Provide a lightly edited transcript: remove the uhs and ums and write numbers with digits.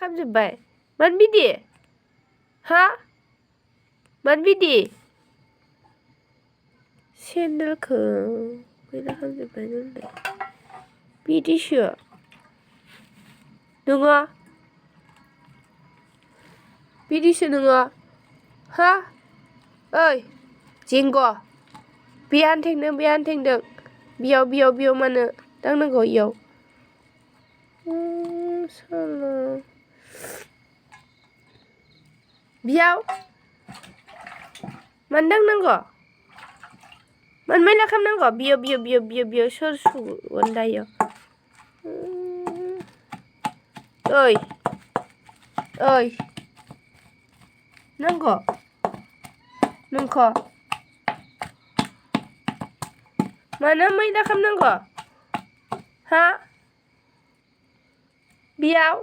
खालामजोब्बाय मानो बिदि हा मानो बिदि सेन्देलखौ मैला खालामजोब्बाय नोंलाय बिदिसो नोङो बिदिसो नोङो हा ओइ जेंग' बे आनथेंदों बेयाव मानो दांनांगौ इयाव साला बेयाव मानो दांनांगौ मानो मैला खालामनांगौ बियो सोर सुगोन दायो ओइ नांगौ नोंखौ मानो मैला खालामनांगौ हा बेयाव